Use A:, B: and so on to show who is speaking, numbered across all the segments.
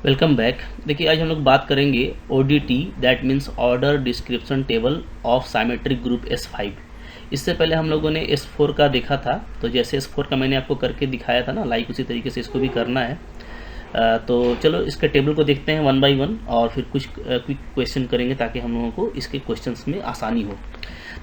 A: Welcome back. देखिए आज हम लोग बात करेंगे ODT that means order description table of symmetric group S5। इससे पहले हम लोगों ने S4 का देखा था, तो जैसे S4 का मैंने आपको करके दिखाया था ना लाइक, उसी तरीके से इसको भी करना है। तो चलो इसके टेबल को देखते हैं वन बाय वन और फिर कुछ क्विक क्वेश्चन करेंगे ताकि हम लोगों को इसके क्वेश्चंस में आसानी हो।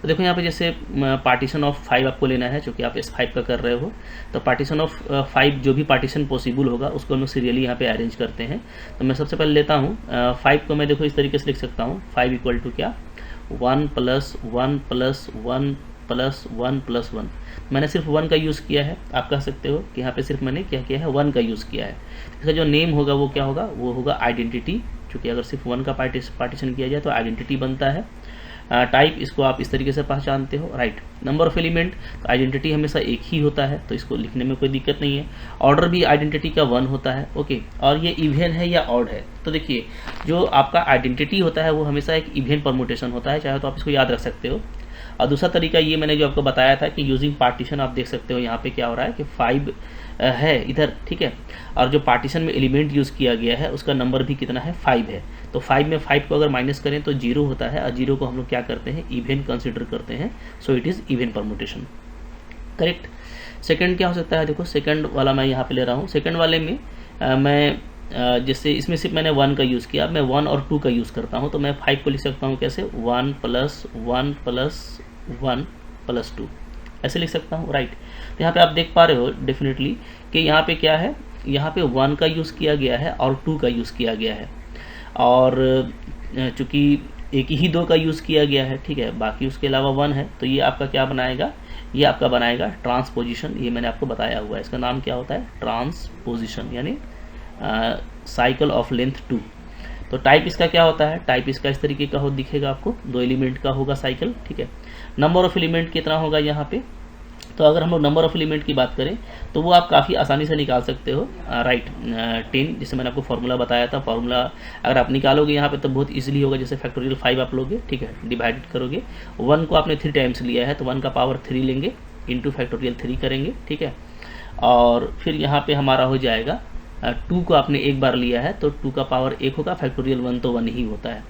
A: तो देखो यहाँ पे जैसे पार्टीशन ऑफ 5 आपको लेना है, जो कि आप S5 का कर रहे हो। तो पार्टीशन ऑफ 5 जो भी पार्टीशन पॉसिबल होगा उसको हम लोग सीरियली यहाँ पे अरेंज करते हैं। तो मैं सबसे पहले लेता हूँ 5 को, मैं देखो इस तरीके से लिख सकता हूँ 5 इक्वल टू क्या 1 + 1 + 1 + 1 + 1। मैंने सिर्फ 1 का यूज़ किया है। आप कह सकते हो कि यहाँ पे सिर्फ मैंने क्या किया है 1 का यूज़ किया है। इसका जो नेम होगा वो क्या होगा, वो होगा आइडेंटिटी, क्योंकि अगर सिर्फ 1 का पार्टीशन किया जाए तो आइडेंटिटी बनता है। टाइप इसको आप इस तरीके से पहचानते हो, राइट। नंबर ऑफ एलिमेंट, तो आइडेंटिटी हमेशा एक ही होता है तो इसको लिखने में कोई दिक्कत नहीं है। ऑर्डर भी आइडेंटिटी का 1 होता है, ओके। और ये इवन है या ऑड है, तो देखिए जो आपका आइडेंटिटी होता है वो हमेशा एक इवन परमुटेशन होता है, चाहे तो आप इसको याद रख सकते हो। और दूसरा तरीका ये मैंने जो आपको बताया था कि यूजिंग पार्टीशन, आप देख सकते हो यहाँ पे क्या हो रहा है कि 5 है इधर, ठीक है। और जो पार्टीशन में एलिमेंट यूज़ किया गया है उसका नंबर भी कितना है 5 है। तो 5 में 5 को अगर माइनस करें तो 0 होता है, और 0 को हम लोग क्या करते हैं इवन कंसिडर करते हैं। So it is even permutation, correct. Second क्या हो सकता है, देखो सेकंड वाला मैं यहाँ पे ले रहा हूँ। सेकंड वाले में जैसे इसमें सिर्फ मैंने 1 का यूज़ किया, मैं 1 और 2 का यूज़ करता हूँ। तो मैं 5 को लिख सकता हूँ कैसे 1 + 1 + 1 + 2, ऐसे लिख सकता हूँ, राइट। तो यहाँ पे आप देख पा रहे हो डेफिनेटली कि यहाँ पे क्या है, यहाँ पे 1 का यूज़ किया गया है और 2 का यूज़ किया गया है। और चूँकि एक ही 2 का यूज़ किया गया है, ठीक है, बाकी उसके अलावा 1 है, तो ये आपका क्या बनाएगा, ये आपका बनाएगा ट्रांसपोजिशन। ये मैंने आपको बताया हुआ है, इसका नाम क्या होता है ट्रांसपोजिशन, यानी साइकिल ऑफ लेंथ 2। तो टाइप इसका क्या होता है, टाइप इसका इस तरीके का हो दिखेगा आपको, 2 एलिमेंट का होगा साइकिल, ठीक है। नंबर ऑफ एलिमेंट कितना होगा यहाँ पे, तो अगर हम लोग नंबर ऑफ एलिमेंट की बात करें तो वो आप काफ़ी आसानी से निकाल सकते हो, राइट। 10, जिससे मैंने आपको फार्मूला बताया था, फार्मूला अगर आप निकालोगे यहाँ पे तो बहुत इजीली होगा। जैसे फैक्टोरियल 5 आप लोगे, ठीक है, डिवाइडेड करोगे, 1 को आपने 3 टाइम्स लिया है तो 1 का पावर 3 लेंगे, इंटू फैक्टोरियल 3 करेंगे, ठीक है। और फिर यहाँ पे हमारा हो जाएगा 2 को आपने एक बार लिया है तो 2 का पावर 1 होगा, फैक्टोरियल 1 तो 1 ही होता है।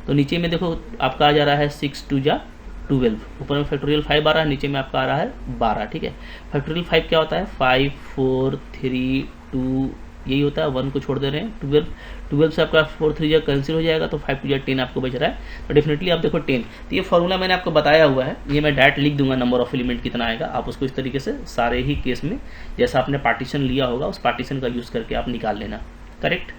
A: तो नीचे में देखो आपका आ जा रहा है 6 × 2 = 12, ऊपर में फैक्टोरियल 5 आ रहा है, नीचे में आपका आ रहा है 12, ठीक है। फैक्टोरियल 5 क्या होता है 5 4 3 2, यही होता है, 1 को छोड़ दे रहे हैं 12, 12 से आपका 4 3 कैंसिल हो जाएगा, तो 5 2 10 आपको बच रहा है। तो डेफिनेटली आप देखो 10। तो ये फॉर्मूला मैंने आपको बताया हुआ है, ये मैं डायरेक्ट लिख दूंगा, नंबर ऑफ एलिमेंट कितना आएगा, आप उसको इस तरीके से सारे ही केस में जैसा आपने पार्टीशन लिया होगा उस पार्टीशन का यूज़ करके आप निकाल लेना, करेक्ट।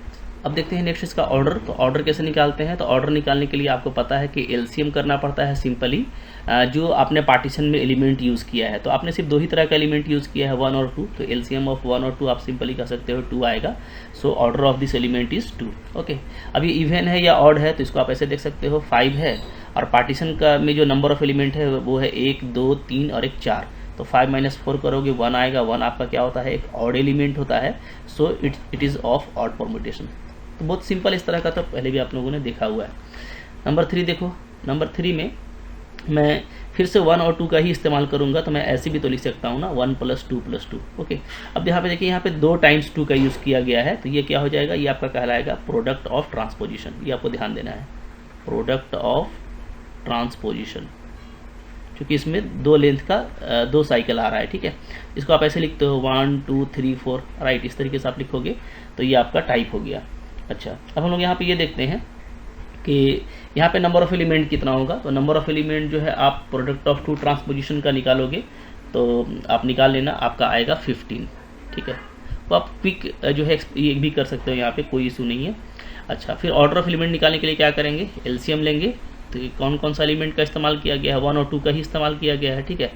A: अब देखते हैं नेक्स्ट इसका ऑर्डर। तो ऑर्डर कैसे निकालते हैं, तो ऑर्डर निकालने के लिए आपको पता है कि एलसीएम करना पड़ता है सिंपली, जो आपने पार्टीशन में एलिमेंट यूज़ किया है। तो आपने सिर्फ 2 ही तरह का एलिमेंट यूज़ किया है 1 और 2, तो एलसीएम ऑफ 1 और 2 आप सिंपली कह सकते हो 2 आएगा। So order of this element is 2, okay. अब ये इवन है या ऑड है, तो इसको आप ऐसे देख सकते हो 5 है और पार्टीशन का में जो नंबर ऑफ एलिमेंट है वो है 1 2 3 और एक 4। तो 5 - 4 करोगे 1 आएगा, 1 आपका क्या होता है एक ऑड एलिमेंट होता है। So it is of odd permutation. तो बहुत सिंपल इस तरह का तो पहले भी आप लोगों ने देखा हुआ है। नंबर 3 देखो, नंबर 3 में मैं फिर से 1 और 2 का ही इस्तेमाल करूंगा, तो मैं ऐसे भी तो लिख सकता हूँ ना 1 + 2 + 2, ओके। अब यहाँ पे देखिए, यहाँ पे 2 टाइम्स 2 का यूज़ किया गया है, तो ये क्या हो जाएगा, ये आपका कहलाएगा प्रोडक्ट ऑफ ट्रांसपोजिशन। ये आपको ध्यान देना है, प्रोडक्ट ऑफ ट्रांसपोजिशन, क्योंकि इसमें 2 लेंथ का 2 साइकिल आ रहा है, ठीक है। इसको आप ऐसे लिखते हो 1 2 3 4, राइट, इस तरीके से आप लिखोगे तो ये आपका टाइप हो गया। अच्छा, अब हम लोग यहाँ पे ये देखते हैं कि यहाँ पे नंबर ऑफ एलिमेंट कितना होगा। तो नंबर ऑफ एलिमेंट जो है आप प्रोडक्ट ऑफ 2 ट्रांसपोजिशन का निकालोगे तो आप निकाल लेना, आपका आएगा 15, ठीक है। तो आप क्विक जो है ये भी कर सकते हो, यहाँ पे कोई इशू नहीं है। अच्छा, फिर ऑर्डर ऑफ एलिमेंट निकालने के लिए क्या करेंगे, एलसीएम लेंगे। तो कौन कौन सा एलिमेंट का इस्तेमाल किया गया है, 1 और 2 का ही इस्तेमाल किया गया है, ठीक है।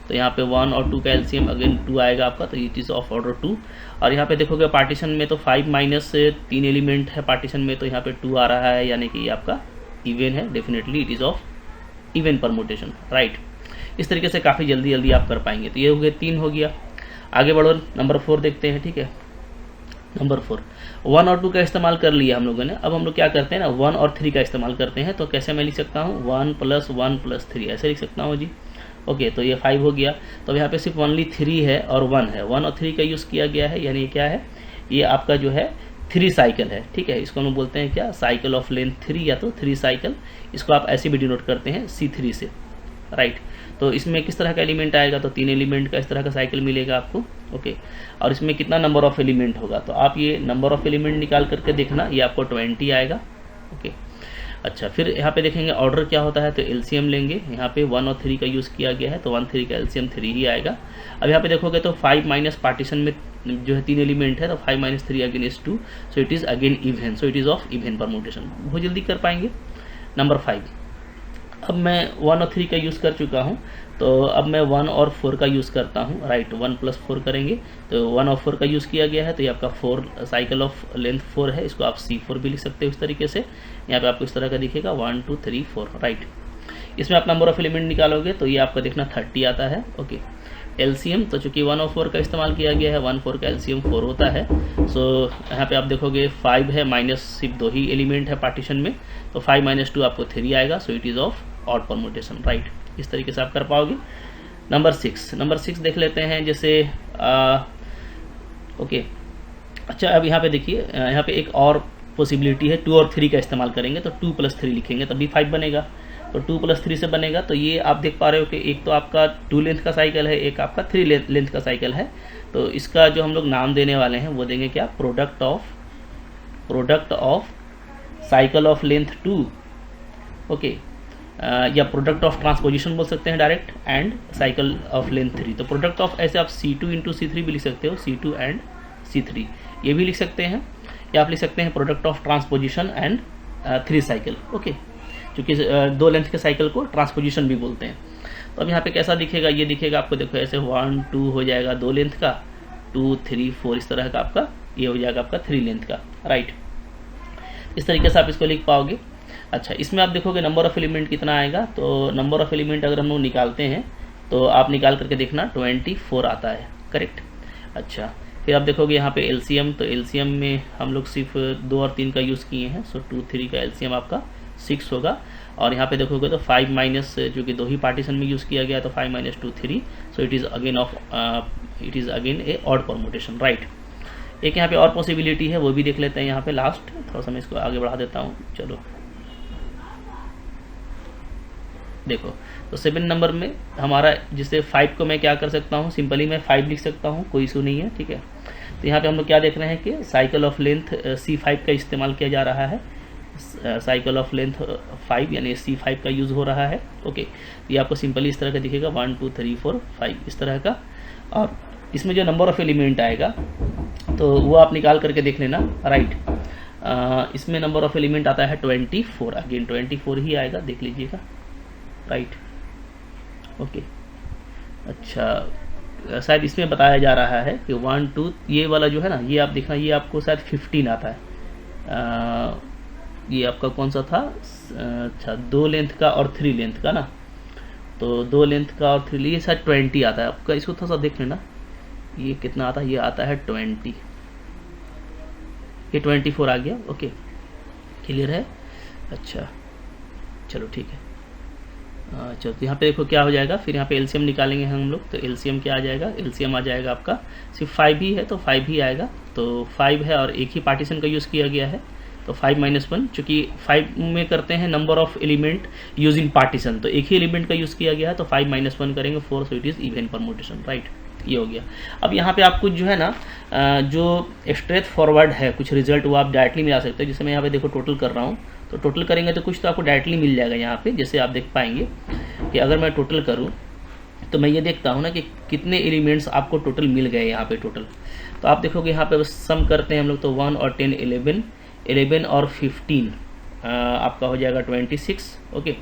A: तो यहाँ पे 1 और 2 का एलसीएम अगेन 2 आएगा आपका, तो इट इज़ ऑफ ऑर्डर 2। और यहाँ पे देखोगे पार्टीशन में तो 5 - 3 एलिमेंट है पार्टीशन में, तो यहाँ पे 2 आ रहा है, यानी कि ये आपका इवन है, definitely it is of even permutation, right. इस तरीके से काफ़ी जल्दी जल्दी आप कर पाएंगे। तो ये हो गया 3 हो गया। आगे बढ़ो, नंबर 4 देखते हैं, ठीक है। नंबर 4, 1 और 2 का इस्तेमाल कर लिया हम लोगों ने। अब हम लोग क्या करते हैं ना 1 और 3 का इस्तेमाल करते हैं। तो कैसे मैं लिख सकता हूँ 1 + 1 + 3, ऐसे लिख सकता हूँ जी, ओके। तो ये 5 हो गया। तो यहाँ पे सिर्फ ओनली 3 है और 1 है, 1 और 3 का यूज़ किया गया है, यानी क्या है, ये आपका जो है 3 साइकिल है, ठीक है। इसको हम बोलते हैं क्या, साइकिल ऑफ लेंथ 3 या तो 3 साइकिल, इसको आप ऐसे भी डिनोट करते हैं C3 से, राइट। तो इसमें किस तरह का एलिमेंट आएगा, तो 3 एलिमेंट का इस तरह का साइकिल मिलेगा आपको, ओके। और इसमें कितना नंबर ऑफ एलिमेंट होगा, तो आप ये नंबर ऑफ एलिमेंट निकाल करके देखना, ये आपको 20 आएगा, ओके। अच्छा, फिर यहाँ पे देखेंगे ऑर्डर क्या होता है, तो एलसीएम लेंगे, यहाँ पे 1 और 3 का यूज़ किया गया है, तो 1 3 का एलसीएम 3 ही आएगा। अब यहाँ पे देखोगे तो 5 माइनस पार्टीशन में जो है 3 एलिमेंट है, तो 5 minus 3 again is 2, so it is again even, so it is of even permutation. बहुत जल्दी कर पाएंगे। नंबर 5, अब मैं 1 और 3 का यूज़ कर चुका हूँ, तो अब मैं 1 और 4 का यूज़ करता हूँ, राइट। 1 + 4 करेंगे, तो 1 और 4 का यूज़ किया गया है, तो ये आपका 4 साइकिल ऑफ लेंथ 4 है, इसको आप C4 भी लिख सकते हो इस तरीके से। यहाँ पे आपको इस तरह का दिखेगा 1 2 3 4, राइट। इसमें आप नंबर ऑफ एलिमेंट निकालोगे तो ये आपका देखना 30 आता है, ओके। एलसीएम तो चूंकि 1 और 4 का इस्तेमाल किया गया है, 1 4 का एलसीएम 4 होता है, सो यहाँ पे आप देखोगे 5 है, माइनस सिर्फ 2 ही एलिमेंट है पार्टीशन में, तो 5 - 2 आपको 3 आएगा, so it is of odd permutation, right. इस तरीके से आप कर पाओगे। नंबर 6 देख लेते हैं, जैसे ओके। अच्छा, अब यहाँ पे देखिए, यहाँ पे एक और पॉसिबिलिटी है, 2 और 3 का इस्तेमाल करेंगे, तो 2 + 3 लिखेंगे तभी 5 बनेगा, तो 2 + 3 से बनेगा। तो ये आप देख पा रहे हो कि एक तो आपका 2 लेंथ का साइकिल है, एक आपका 3 लेंथ का साइकिल है। तो इसका जो हम लोग नाम देने वाले हैं वो देंगे क्या, product of cycle of length 2, okay, या प्रोडक्ट ऑफ ट्रांसपोजिशन बोल सकते हैं direct, and cycle of length 3। तो प्रोडक्ट ऑफ ऐसे आप C2 × C3 भी लिख सकते हो, C2 एंड C3 ये भी लिख सकते हैं, या आप लिख सकते हैं product of transposition and 3 cycle, okay, क्योंकि 2 लेंथ के साइकिल को ट्रांसपोजिशन भी बोलते हैं। तो अब यहाँ पे कैसा दिखेगा, ये दिखेगा आपको, देखो ऐसे 1 2 हो जाएगा 2 लेंथ का, 2 3 4 इस तरह का आपका ये हो जाएगा आपका 3 लेंथ का, राइट। इस तरीके से आप इसको लिख पाओगे। अच्छा, इसमें आप देखोगे नंबर ऑफ एलिमेंट कितना आएगा, तो नंबर ऑफ एलिमेंट अगर हम लोग निकालते हैं तो आप निकाल करके देखना 24 आता है, करेक्ट। अच्छा, फिर आप देखोगे यहाँ पे एलसीएम, तो एलसीएम में हम लोग सिर्फ 2 और 3 का यूज़ किए हैं, सो 2 3 का एलसीएम आपका 6 होगा। और यहाँ पे देखोगे तो 5 माइनस, जो कि 2 ही पार्टीशन में यूज़ किया गया, तो 5 - 2 3, so it is again A odd permutation, right. एक यहाँ पे और पॉसिबिलिटी है, वो भी देख लेते हैं यहाँ पे लास्ट, थोड़ा सा मैं इसको आगे बढ़ा देता हूँ, चलो देखो। तो 7 नंबर में हमारा, जिसे 5 को मैं क्या कर सकता हूँ, सिंपली मैं 5 लिख सकता हूँ, कोई इशू नहीं है, ठीक है। तो यहाँ पे हम लोग क्या देख रहे हैं कि साइकिल ऑफ लेंथ C5 का इस्तेमाल किया जा रहा है, साइकिल ऑफ लेंथ 5 यानी C5 का यूज़ हो रहा है, ओके। तो ये आपको सिंपली इस तरह का दिखेगा 1 2 3 4 5 इस तरह का। और इसमें जो नंबर ऑफ एलिमेंट आएगा तो वो आप निकाल करके देख लेना, राइट। इसमें नंबर ऑफ एलिमेंट आता है 24, अगेन 24 ही आएगा, देख लीजिएगा, राइट, ओके। अच्छा, शायद इसमें बताया जा रहा है कि 1 2 ये वाला जो है ना, ये आप देखना, ये आपको शायद 15 आता है, ये आपका कौन सा था, अच्छा 2 लेंथ का और 3 लेंथ का ना, तो 2 लेंथ का और 3, ये शायद 20 आता है आपका, इसको थोड़ा सा देख लेना, ये कितना आता है, ये आता है 20, ये 24 आ गया, ओके, क्लियर है। अच्छा, चलो ठीक है। चलो, तो यहाँ पे देखो क्या हो जाएगा, फिर यहाँ पे एलसीएम निकालेंगे हम लोग, तो एलसीएम क्या आ जाएगा, एलसीएम आ जाएगा आपका, सिर्फ 5 ही है तो 5 ही आएगा, तो 5 है और एक ही पार्टीशन का यूज़ किया गया है, तो 5 - 1, चूँकि 5 में करते हैं number of element using partition, तो एक ही एलिमेंट का यूज़ किया गया है, तो 5 - 1 करेंगे 4, so it is even permutation, right. ये हो गया। अब यहाँ पे आपको जो है ना, जो स्ट्रेट फॉरवर्ड है कुछ रिजल्ट, वो आप डायरेक्टली मिला सकते हो। जैसे मैं यहाँ पे देखो टोटल कर रहा हूँ, तो टोटल करेंगे तो कुछ तो आपको डायरेक्टली मिल जाएगा यहाँ पे। जैसे आप देख पाएंगे कि अगर मैं टोटल करूँ तो मैं ये देखता हूँ ना कि कितने एलिमेंट्स आपको टोटल मिल गए यहाँ पे टोटल। तो आप देखोगे यहाँ पे बस सम करते हैं हम लोग, तो 1 और 10 11 और 15 आपका हो जाएगा 26, ओके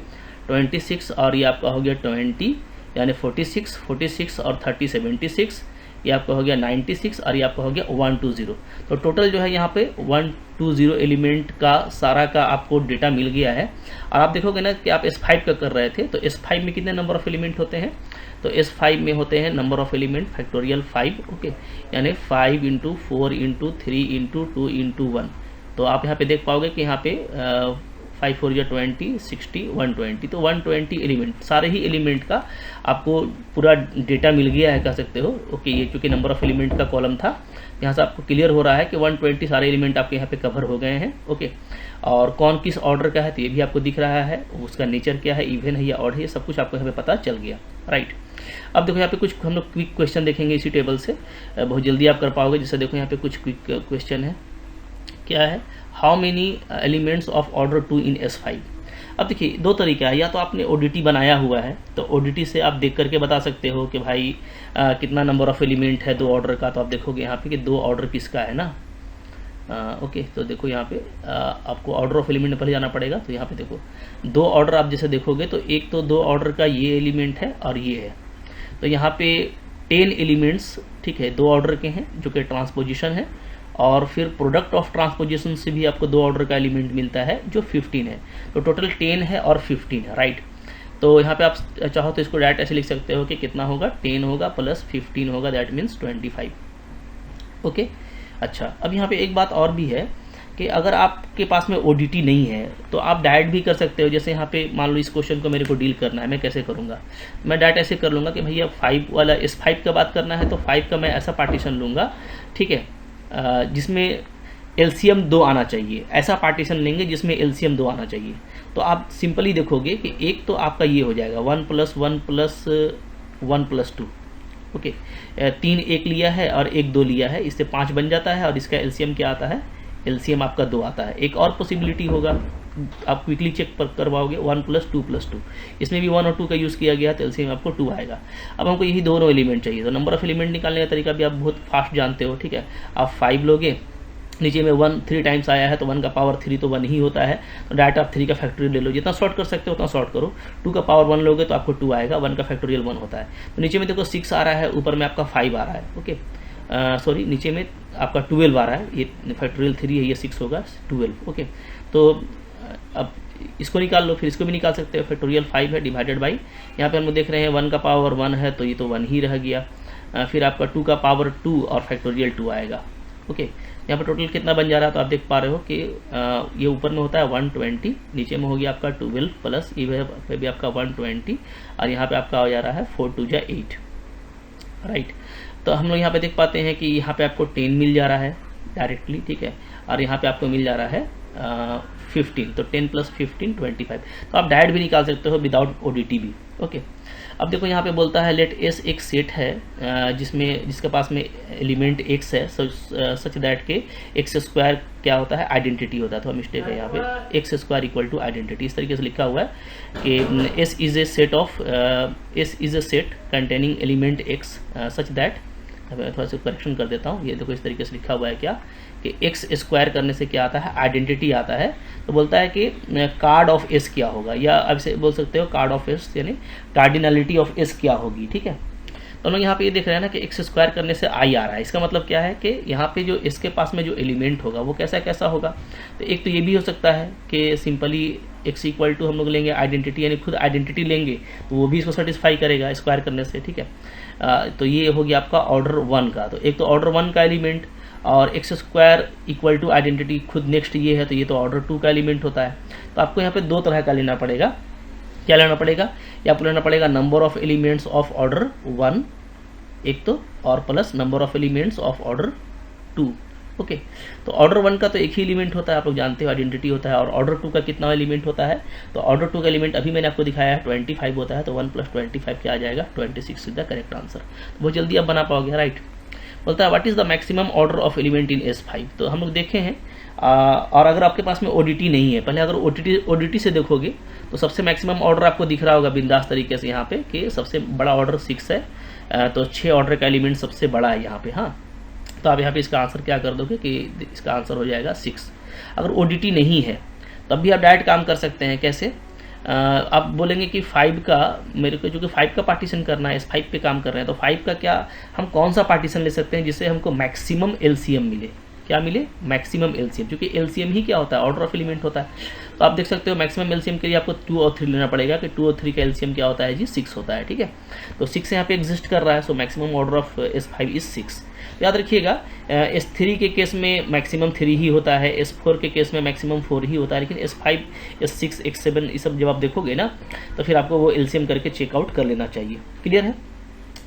A: 26, और ये आपका हो गया 20 यानी 46 और 30 76, ये आपका हो गया 96, और ये आपका हो गया 120। तो टोटल जो है यहाँ पे 120 एलिमेंट का सारा का आपको डेटा मिल गया है। और आप देखोगे ना कि आप S5 का कर रहे थे, तो S5 में कितने नंबर ऑफ एलिमेंट होते हैं, तो S5 में होते हैं number of element factorial 5, okay, यानी 5 × 4 × 3 × 2 × 1। तो आप यहाँ पे देख पाओगे कि यहाँ पे 5 4 या 20 60 120, तो 120 एलिमेंट, सारे ही एलिमेंट का आपको पूरा डेटा मिल गया है कह सकते हो। ओके, ये चूँकि नंबर ऑफ़ एलिमेंट का कॉलम था, यहाँ से आपको क्लियर हो रहा है कि 120 सारे एलिमेंट आपके यहाँ पे कवर हो गए हैं। ओके, और कौन किस ऑर्डर का है तो ये भी आपको दिख रहा है, उसका नेचर क्या है, इवन है या ऑड है, ये सब कुछ आपको यहाँ पे पता चल गया। राइट, अब देखो यहाँ पे कुछ हम लोग क्विक क्वेश्चन देखेंगे इसी टेबल से, बहुत जल्दी आप कर पाओगे। जैसे देखो यहाँ पे कुछ क्विक क्वेश्चन है, क्या है, how many elements of order 2 in S5। अब देखिए दो तरीका है, या तो आपने ODT बनाया हुआ है तो ODT से आप देख करके बता सकते हो कि भाई कितना नंबर ऑफ़ एलिमेंट है दो ऑर्डर का, तो आप देखोगे यहाँ पे कि दो ऑर्डर किसका है ना। ओके, तो देखो यहाँ पे आपको ऑर्डर ऑफ एलिमेंट में पहले जाना पड़ेगा। तो यहाँ पे देखो दो ऑर्डर आप जैसे देखोगे तो एक तो दो ऑर्डर का ये एलिमेंट है और ये है, तो यहाँ पे 10 एलिमेंट्स, ठीक है, दो ऑर्डर के हैं जो कि ट्रांसपोजिशन है, और फिर प्रोडक्ट ऑफ ट्रांसपोजिशन से भी आपको दो ऑर्डर का एलिमेंट मिलता है जो 15 है, तो टोटल 10 है और 15 है। राइट, तो यहाँ पे आप चाहो तो इसको डायरेक्ट ऐसे लिख सकते हो कि कितना होगा, 10 होगा प्लस 15 होगा, दैट मीन्स 25। ओके, अच्छा, अब यहाँ पे एक बात और भी है कि अगर आपके पास में ODT नहीं है तो आप डायरेक्ट भी कर सकते हो। जैसे यहाँ पे मान लो इस क्वेश्चन को मेरे को डील करना है, मैं कैसे करूँगा, मैं डायरेक्ट ऐसे कर लूँगा कि भैया 5 वाला S5 का बात करना है तो 5 का मैं ऐसा पार्टीशन लूँगा, ठीक है, जिसमें LCM 2 आना चाहिए, ऐसा पार्टीशन लेंगे जिसमें LCM 2 आना चाहिए। तो आप सिंपली देखोगे कि एक तो आपका ये हो जाएगा 1 + 1 + 1 + 2। ओके, 3 एक लिया है और एक 2 लिया है, इससे 5 बन जाता है, और इसका LCM क्या आता है, LCM आपका 2 आता है। एक और पॉसिबिलिटी होगा, आप क्विकली चेक पर करवाओगे 1 + 2 + 2, इसमें भी 1 और 2 का यूज़ किया गया तो LCM आपको 2 आएगा। अब हमको यही दोनों एलिमेंट चाहिए, तो नंबर ऑफ एलिमेंट निकालने का तरीका भी आप बहुत फास्ट जानते हो। ठीक है, आप 5 लोगे, नीचे में 1 3 टाइम्स आया है तो 1 का पावर 3 तो 1 ही होता है, तो डायरेक्ट आप 3 का फैक्टोरियल ले लो, जितना शॉर्ट कर सकते हो उतना शॉर्ट करो। 2 का पावर 1 लोगे तो आपको 2 आएगा, 1 का फैक्टोरियल 1 होता है। तो नीचे में देखो 6 आ रहा है, ऊपर में आपका 5 आ रहा है। ओके, सॉरी, नीचे में आपका 12 आ रहा है, ये फैक्टोरियल 3 है, ये 6 होगा 12। ओके, तो अब इसको निकाल लो, फिर इसको भी निकाल सकते हो, फैक्टोरियल 5 है डिवाइडेड बाई, यहाँ पे हम लोग देख रहे हैं 1 का पावर 1 है तो ये तो 1 ही रह गया, फिर आपका 2 का पावर 2 और फैक्टोरियल 2 आएगा। ओके, यहाँ पर टोटल कितना बन जा रहा है तो आप देख पा रहे हो कि ये ऊपर में होता है 120, नीचे में हो गया आपका 12 प्लस ये पे भी आपका 120, और यहाँ पे आपका हो जा रहा है 4 2 जा 8। राइट, तो हम लोग यहाँ पे देख पाते हैं कि यहाँ पे आपको 10 मिल जा रहा है डायरेक्टली, ठीक है, और यहाँ पे आपको मिल जा रहा है 15, तो 10 + 15 25। तो आप डायरेक्ट भी निकाल सकते हो विदाउट ODT भी। ओके, अब देखो यहाँ पे बोलता है लेट S एक सेट है जिसके पास में एलिमेंट x है, सच दैट के x² क्या होता है, आइडेंटिटी होता है। तो मिस्टेक है यहाँ पे, x² = आइडेंटिटी, इस तरीके से लिखा हुआ है कि S is a set containing element x such that, मैं थोड़ा सा करेक्शन कर देता हूँ, ये देखो इस तरीके से लिखा हुआ है क्या कि x² करने से क्या आता है, आइडेंटिटी आता है। तो बोलता है कि कार्ड ऑफ S क्या होगा, या अब से बोल सकते हो कार्ड ऑफ S यानी कार्डिनलिटी ऑफ S क्या होगी। ठीक है, तो हम लोग यहाँ पे ये देख रहे हैं ना कि x² करने से I आ रहा है, इसका मतलब क्या है कि यहाँ पे जो इसके पास में जो एलिमेंट होगा वो कैसा होगा। तो एक तो ये भी हो सकता है कि सिंपली x = हम लोग लेंगे आइडेंटिटी, यानी खुद आइडेंटिटी लेंगे तो वो भी इसको सेटिस्फाई करेगा स्क्वायर करने से। ठीक है, तो ये हो गया आपका ऑर्डर 1 का, तो एक तो ऑर्डर 1 का एलिमेंट, और x² = आइडेंटिटी खुद नेक्स्ट ये है, तो ये तो ऑर्डर 2 का एलिमेंट होता है। तो आपको यहाँ पे दो तरह का लेना पड़ेगा, क्या लेना पड़ेगा, या आपको लेना पड़ेगा number of elements of order 1 एक तो, और plus number of elements of order 2। Okay, तो ऑर्डर 1 का तो एक ही एलिमेंट होता है, आप लोग जानते हो आइडेंटिटी होता है, और ऑर्डर 2 का कितना एलिमेंट होता है, तो ऑर्डर 2 का एलिमेंट अभी मैंने आपको दिखाया है 25 होता है, तो 1 + 25 क्या आ जाएगा, 26 इज द करेक्ट आंसर। तो बहुत जल्दी आप बना पाओगे। राइट, बोलता है what is the maximum order of element in S5। तो हम लोग देखे हैं, और अगर आपके पास में ODT नहीं है, पहले अगर ODT से देखोगे तो सबसे मैक्सिमम ऑर्डर आपको दिख रहा होगा बिंदास तरीके से यहाँ पे कि सबसे बड़ा ऑर्डर 6 है, तो 6 ऑर्डर का एलिमेंट सबसे बड़ा है यहाँ पे। हाँ, तो आप यहाँ पे इसका आंसर क्या कर दोगे कि इसका आंसर हो जाएगा 6। अगर ODT नहीं है तब भी आप डायरेक्ट काम कर सकते हैं, कैसे, आप बोलेंगे कि 5 का मेरे को, जो कि 5 का पार्टीशन करना है, S5 पे काम कर रहे हैं, तो 5 का क्या हम कौन सा पार्टीशन ले सकते हैं जिससे हमको मैक्सिमम LCM मिले। क्या मिले, मैक्सिमम एलसीएम, क्योंकि एलसीएम ही क्या होता है, ऑर्डर ऑफ एलिमेंट होता है। तो आप देख सकते हो मैक्सिमम एलसीएम के लिए आपको 2 और 3 लेना पड़ेगा कि 2 और 3 का एलसीएम क्या होता है जी, 6 होता है, ठीक है। तो 6 यहाँ पे एग्जिस्ट कर रहा है, so maximum order of S5 is 6। याद रखिएगा S3 के केस में मैक्सिमम 3 ही होता है, S4 के केस में मैक्सिमम 4 ही होता है, लेकिन S5, S6, S7 ये सब जब आप देखोगे ना तो फिर आपको वो एलसीएम करके चेकआउट कर लेना चाहिए। क्लियर है।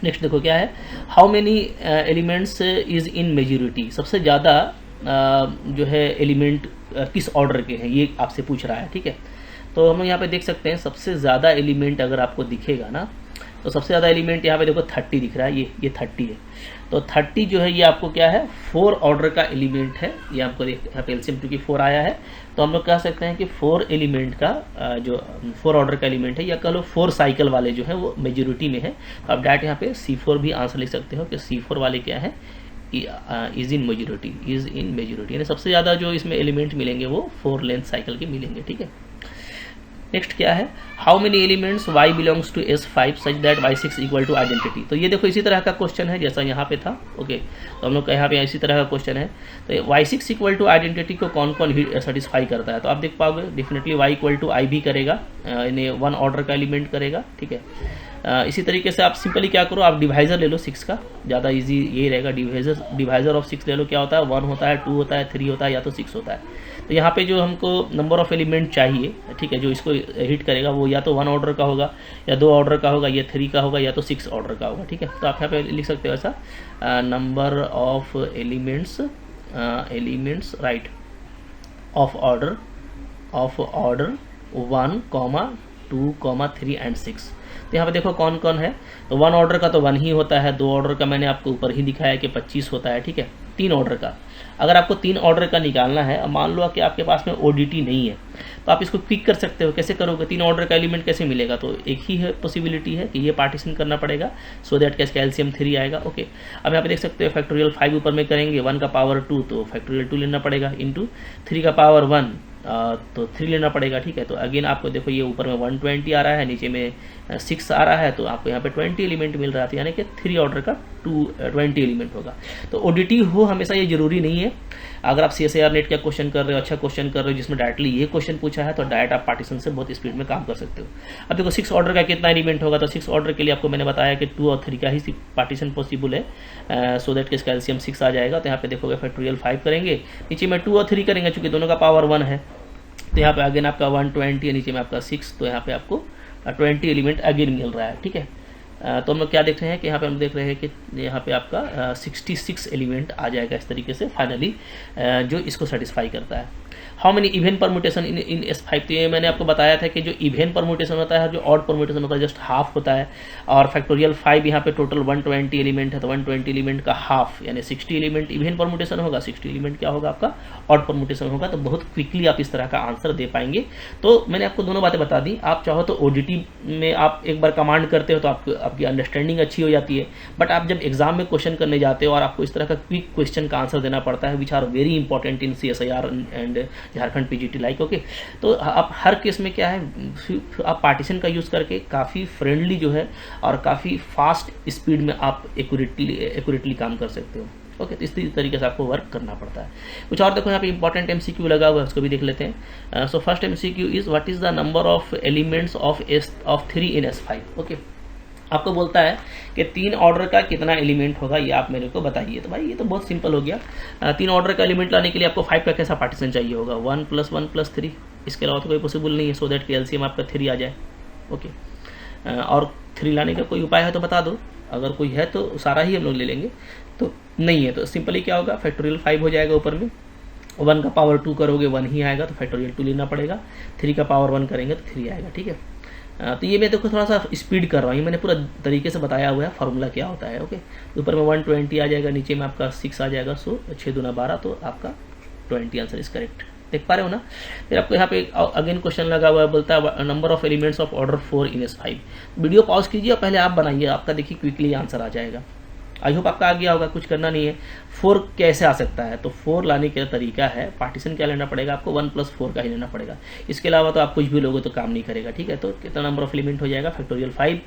A: नेक्स्ट देखो क्या है, how many elements is in majority, सबसे ज़्यादा जो है एलिमेंट किस ऑर्डर के हैं ये आपसे पूछ रहा है, ठीक है। तो हम लोग यहाँ पे देख सकते हैं सबसे ज़्यादा एलिमेंट अगर आपको दिखेगा ना तो सबसे ज़्यादा एलिमेंट यहाँ पे देखो 30 दिख रहा है, ये 30 है। तो 30 जो है ये आपको क्या है, 4 ऑर्डर का एलिमेंट है, ये आपको यहाँ पे एलसीएम क्योंकि 4 आया है तो हम लोग कह सकते हैं कि 4 एलिमेंट का जो 4 ऑर्डर का एलिमेंट है, या कह लो 4 साइकिल वाले जो है वो मेजोरिटी में है। तो आप डायरेक्ट यहाँ पे C4 भी आंसर लिख सकते हो कि C4 वाले क्या है, इज इन मेजोरिटी, यानी सबसे ज़्यादा जो इसमें एलिमेंट मिलेंगे वो 4 लेंथ साइकिल के मिलेंगे, ठीक है। नेक्स्ट क्या है, how many elements y belongs to S5 such that y6 equal to identity. तो ये देखो इसी तरह का क्वेश्चन है जैसा यहाँ पे था, ओके। तो हम लोग का यहाँ पे इसी तरह का क्वेश्चन है। तो y6 इक्वल टू आइडेंटिटी को कौन कौन सेटिस्फाई करता है, तो आप देख पाओगे डेफिनेटली y इक्वल टू आई भी करेगा, यानी 1 ऑर्डर का एलिमेंट करेगा, ठीक है। इसी तरीके से आप सिंपली क्या करो, आप डिवाइजर ले लो 6 का, ज़्यादा इजी यही रहेगा। डिवाइजर ऑफ 6 ले लो, क्या होता है 1 होता है, 2 होता है, 3 होता है, या तो 6 होता है। तो यहाँ पे जो हमको नंबर ऑफ एलिमेंट चाहिए, ठीक है, जो इसको हिट करेगा वो या तो 1 ऑर्डर का होगा, या 2 ऑर्डर का होगा, या 3 का होगा, या तो 6 ऑर्डर का होगा, ठीक है। तो आप यहाँ पे लिख सकते हो ऐसा, number of elements right of order 1, 2, 3 and 6। तो यहाँ पे देखो कौन कौन है, तो 1 ऑर्डर का तो 1 ही होता है, 2 ऑर्डर का मैंने आपको ऊपर ही दिखाया कि 25 होता है, ठीक है। 3 ऑर्डर का, अगर आपको 3 ऑर्डर का निकालना है, मान लो कि आपके पास में ODT नहीं है तो आप इसको क्विक कर सकते हो। कैसे करोगे, 3 ऑर्डर का एलिमेंट कैसे मिलेगा, तो एक ही है पॉसिबिलिटी है कि ये पार्टीशन करना पड़ेगा, सो दैट कैसे एलसीएम 3 आएगा, ओके। अब यहाँ पे देख सकते हो फैक्टोरियल 5 ऊपर में करेंगे, 1 का पावर 2 तो फैक्टोरियल 2 लेना पड़ेगा, इंटू 3 का पावर 1 तो 3 लेना पड़ेगा, ठीक है। तो अगेन आपको देखो ये ऊपर में 120 आ रहा है, नीचे में 6 आ रहा है, तो आपको यहाँ पे 20 एलिमेंट मिल रहा था, यानी कि 3 ऑर्डर का 20 एलिमेंट होगा। तो ODT हो हमेशा ये जरूरी नहीं है। अगर आप CSIR नेट का क्वेश्चन कर रहे हो, अच्छा क्वेश्चन कर रहे हो जिसमें डायरेक्टली ये क्वेश्चन पूछा है, तो डायरेक्ट आप पार्टीशन से बहुत स्पीड में काम कर सकते हो। अब देखो 6 ऑर्डर का कितना एलिमेंट होगा, तो 6 ऑर्डर के लिए आपको मैंने बताया कि 2 और 3 का ही पार्टीशन पॉसिबल है, सो दैट इसका एलसीएम 6 आ जाएगा। तो यहाँ पे देखोगे फैक्टोरियल 5 करेंगे, नीचे में 2 और 3 करेंगे, चूँकि दोनों का पावर 1 है, तो यहाँ पे अगेन आपका 120 है, नीचे में आपका 6, तो यहाँ पे आपको 20 एलिमेंट अगेन मिल रहा है, ठीक है। तो हम लोग क्या देख रहे हैं कि यहाँ पे हम देख रहे हैं कि यहाँ पे आपका 66 एलिमेंट आ जाएगा इस तरीके से फाइनली, जो इसको सेटिस्फाई करता है। How many even permutation in S5, तो ये मैंने आपको बताया था कि जो इवेन परमुटेशन होता है, जो ऑड परमुटेशन होता है जस्ट हाफ होता है। और फैक्टोरियल 5 यहाँ पे टोटल 120 एलिमेंट है, तो 120 एलिमेंट का हाफ यानी 60 एलिमेंट इवेन परमुटेशन होगा, 60 एलिमेंट क्या होगा आपका ऑड परमुटेशन होगा। तो बहुत क्विकली आप इस तरह का आंसर दे पाएंगे। तो मैंने आपको दोनों बातें बता दी। आप चाहो तो ODT में आप एक बार कमांड करते हो तो आपकी अंडरस्टैंडिंग अच्छी हो जाती है, बट आप जब एग्जाम में क्वेश्चन करने जाते हो और आपको इस तरह का क्विक क्वेश्चन का आंसर देना पड़ता है, which are very important in CSIR and Jharkhand PGT like, okay. तो आप हर केस में क्या है, आप पार्टीशन का यूज़ करके काफ़ी फ्रेंडली जो है और काफ़ी फास्ट स्पीड में आप एक्यूरेटली काम कर सकते हो, ओके। तो इस तरीके से आपको वर्क करना पड़ता है। कुछ और देखो यहाँ पे इंपॉर्टेंट MCQ लगा हुआ है, उसको भी देख लेते हैं। So first MCQ is what is the number of elements of 3 in S5, okay. आपको बोलता है कि 3 ऑर्डर का कितना एलिमेंट होगा, ये आप मेरे को बताइए। तो भाई ये तो बहुत सिंपल हो गया। 3 ऑर्डर का एलिमेंट लाने के लिए आपको 5 का कैसा पार्टीशन चाहिए होगा, 1 + 1 + 3, इसके अलावा तो कोई पॉसिबल नहीं है, सो दैट कि एलसीएम आपका 3 आ जाए, ओके। और 3 लाने का कोई उपाय है तो बता दो, अगर कोई है तो सारा ही हम लोग ले लेंगे, तो नहीं है तो सिंपली क्या होगा, फैक्टोरियल 5 हो जाएगा, ऊपर में 1 का पावर 2 करोगे 1 ही आएगा, तो फैक्टोरियल 2 लेना पड़ेगा, 3 का पावर 1 करेंगे तो 3 आएगा, ठीक है। तो ये मैं देखो थोड़ा सा स्पीड कर रहा हूँ, ये मैंने पूरा तरीके से बताया हुआ है फार्मूला क्या होता है, ओके। ऊपर में 120 आ जाएगा, नीचे में आपका 6 आ जाएगा, सो 6 दूना 12, तो आपका 20 आंसर इज करेक्ट। देख पा रहे हो ना। फिर आपको यहाँ पे अगेन क्वेश्चन लगा हुआ है, बोलता है number of elements of order 4 in S5। Video pause कीजिए और पहले आप बनाइए, आपका देखिए क्विकली आंसर आ जाएगा। आई होप आपका आ गया होगा, कुछ करना नहीं है। 4 कैसे आ सकता है, तो 4 लाने का तरीका है, पार्टीशन क्या लेना पड़ेगा आपको, 1 + 4 का ही लेना पड़ेगा, इसके अलावा तो आप कुछ भी लोगे तो काम नहीं करेगा, ठीक है। तो कितना नंबर ऑफ एलिमेंट हो जाएगा, फैक्टोरियल 5,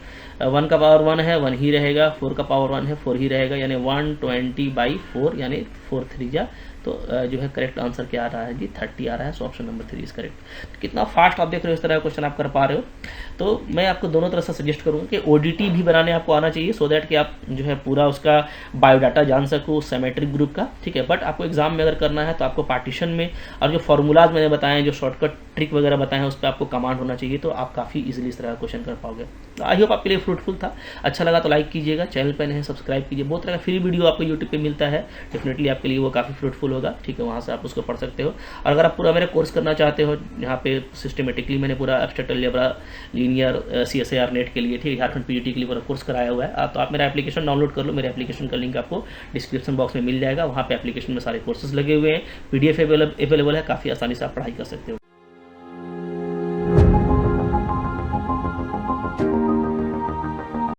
A: 1 का पावर 1 है 1 ही रहेगा, 4 का पावर 1 है 4 ही रहेगा, यानी 120/4 यानी 4 3 जा तो जो है करेक्ट आंसर क्या आ रहा है जी 30 आ रहा है। So option number 3 is correct. तो कितना फास्ट आप देख रहे हो, इस तरह का क्वेश्चन आप कर पा रहे हो। तो मैं आपको दोनों तरह से सजेस्ट करूँगा कि ओडीटी भी बनाने आपको आना चाहिए, सो दैट कि आप जो है पूरा उसका बायोडाटा जान सको सिमेट्रिक ग्रुप का, ठीक है। बट आपको एग्जाम में अगर करना है तो आपको पार्टीशन में और जो फॉर्मूलाज मैंने बताए हैं, जो शॉर्टकट ट्रिक वगैरह बताए हैं, उस पर आपको कमांड होना चाहिए, तो आप काफ़ी इजीली इस तरह का क्वेश्चन कर पाओगे। तो आई होप आपके लिए फ्रूटफुल था। अच्छा लगा तो लाइक कीजिएगा, चैनल पर नहीं सब्सक्राइब कीजिए। बहुत तरह का फ्री वीडियो आपको यूट्यूब पे मिलता है, डेफिनेटली आपके लिए वो काफ़ी फ्रूटफुल होगा, ठीक है। वहाँ से आप उसको पढ़ सकते हो। और अगर आप पूरा मेरा कोर्स करना चाहते हो, यहाँ पे सिस्टमेटिकली मैंने पूरा abstract algebra, linear, CSIR net के लिए, ठीक, झारखंड PGT के लिए पूरा कोर्स कराया हुआ है। तो आप मेरा एप्लीकेशन डाउनलोड कर लो। मेरे एप्लीकेशन का लिंक आपको डिस्क्रिप्शन बॉक्स में मिल जाएगा। वहाँ पे एप्लीकेशन में सारे कोर्सेज लगे हुए हैं, PDF अवेलेबल है, काफ़ी आसानी से आप पढ़ाई कर सकते हो।